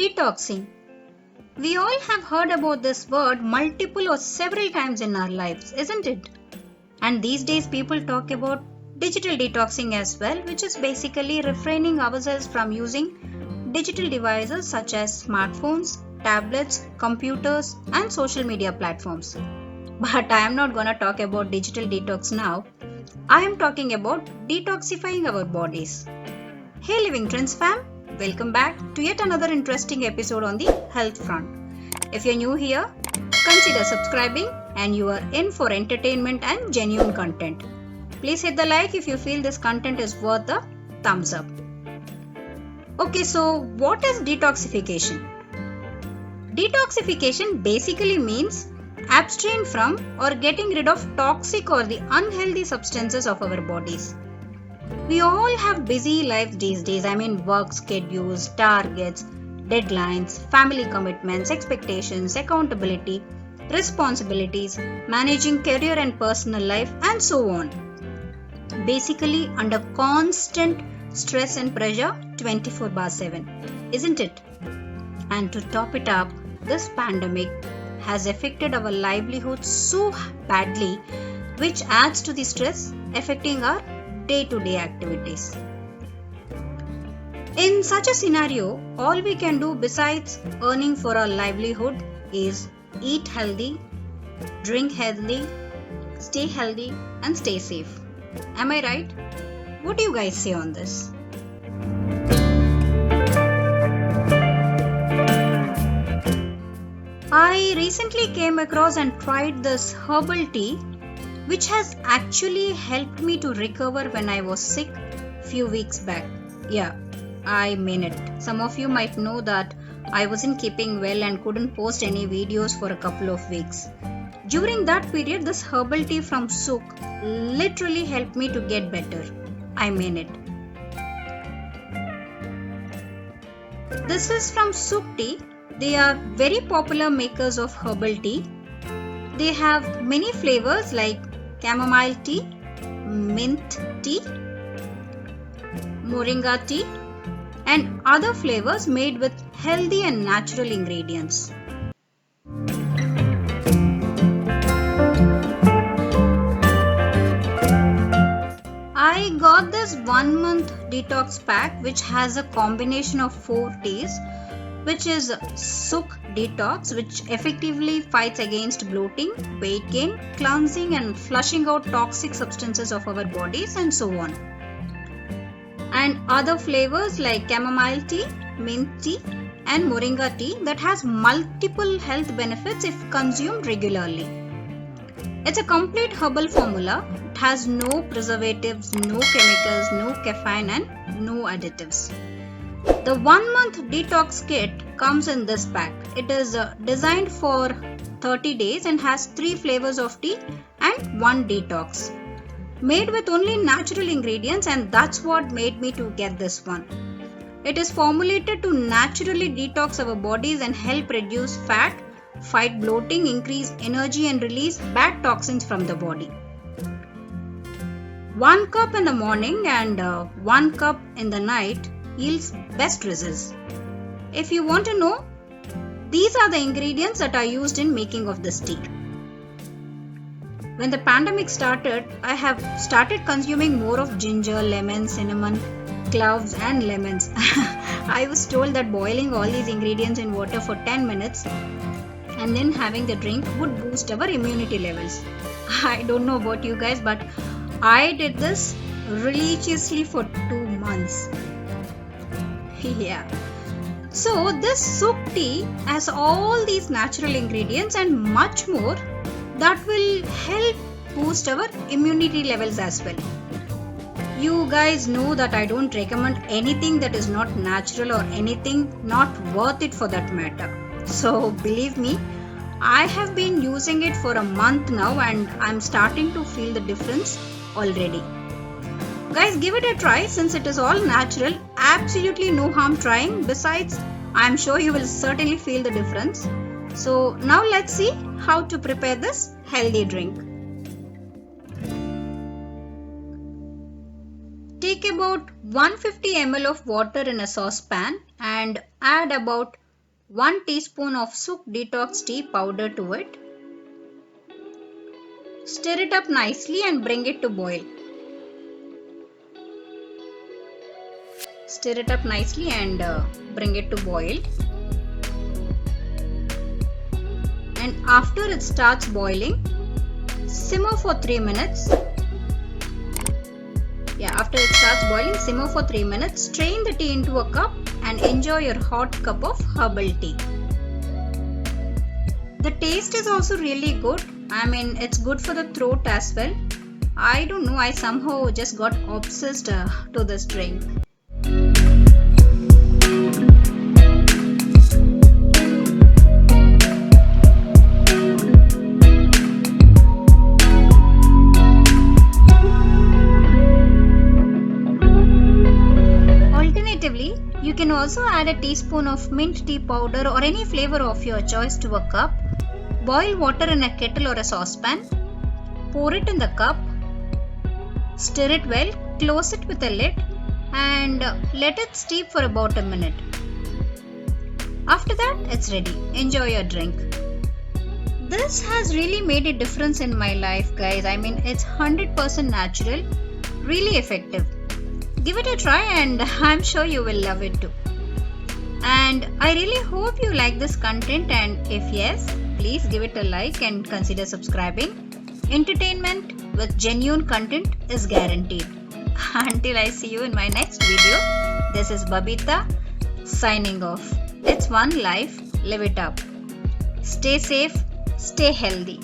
Detoxing. We all have heard about this word multiple or several times in our lives, isn't it? And these days people talk about digital detoxing as well, which is basically refraining ourselves from using digital devices such as smartphones, tablets, computers, and social media platforms. But I am not gonna talk about digital detox now. I am talking about detoxifying our bodies. Hey Living Trends fam, welcome back to yet another interesting episode on the health front. If you're new here, consider subscribing and you are in for entertainment and genuine content. Please hit the like if you feel this content is worth a thumbs up. Okay, so what is detoxification? Detoxification basically means abstain from or getting rid of toxic or the unhealthy substances of our bodies. We all have busy lives these days. Work schedules, targets, deadlines, family commitments, expectations, accountability, responsibilities, managing career and personal life, and so on. Basically, under constant stress and pressure 24/7, isn't it? And to top it up, this pandemic has affected our livelihood so badly, which adds to the stress affecting our day-to-day activities. In such a scenario, all we can do besides earning for our livelihood is eat healthy, drink healthy, stay healthy, and stay safe. Am I right? What do you guys say on this? I recently came across and tried this herbal tea, which has actually helped me to recover when I was sick few weeks back. Yeah, I mean it. Some of you might know that I wasn't keeping well and couldn't post any videos for a couple of weeks. During that period, this herbal tea from Suk literally helped me to get better. I mean it. This is from Suk Tea. They are very popular makers of herbal tea. They have many flavors like chamomile tea, mint tea, moringa tea, and other flavors made with healthy and natural ingredients. I got this 1 month detox pack which has a combination of 4 teas, which is Suk Detox, which effectively fights against bloating, weight gain, cleansing and flushing out toxic substances of our bodies and so on. And other flavors like chamomile tea, mint tea and moringa tea that has multiple health benefits if consumed regularly. It's a complete herbal formula. It has no preservatives, no chemicals, no caffeine and no additives. The 1 month detox kit comes in this pack. It is designed for 30 days and has 3 flavors of tea and 1 detox. Made with only natural ingredients, and that's what made me to get this one. It is formulated to naturally detox our bodies and help reduce fat, fight bloating, increase energy and release bad toxins from the body. 1 cup in the morning and 1 cup in the night yields best results. If you want to know, these are the ingredients that are used in making of this tea. When the pandemic started, I have started consuming more of ginger, lemon, cinnamon, cloves and lemons. I was told that boiling all these ingredients in water for 10 minutes and then having the drink would boost our immunity levels. I don't know about you guys, but I did this religiously for 2 months. Yeah. So this Suk tea has all these natural ingredients and much more that will help boost our immunity levels as well. You guys know that I don't recommend anything that is not natural or anything not worth it for that matter. So believe me, I have been using it for a month now and I'm starting to feel the difference already. Guys, give it a try since it is all natural. Absolutely no harm trying. Besides, I'm sure you will certainly feel the difference. So now let's see how to prepare this healthy drink. Take about 150 ml of water in a saucepan and add about 1 teaspoon of Suk Detox tea powder to it. Stir it up nicely and bring it to boil. Stir it up nicely and bring it to boil. And after it starts boiling, simmer for 3 minutes. After it starts boiling, simmer for 3 minutes. Strain the tea into a cup and enjoy your hot cup of herbal tea. The taste is also really good. I mean, it's good for the throat as well. I don't know, I somehow just got obsessed to this drink. Alternatively, you can also add a teaspoon of mint tea powder or any flavor of your choice to a cup. Boil water in a kettle or a saucepan. Pour it in the cup. Stir it well, close it with a lid and let it steep for about a minute. After that, it's ready. Enjoy your drink. This has really made a difference in my life, guys. I mean, it's 100% natural, really effective. Give it a try and I'm sure you will love it too. And I really hope you like this content, and if yes, please give it a like and consider subscribing. Entertainment with genuine content is guaranteed. Until I see you in my next video, this is Babita signing off. It's one life, live it up. Stay safe, stay healthy.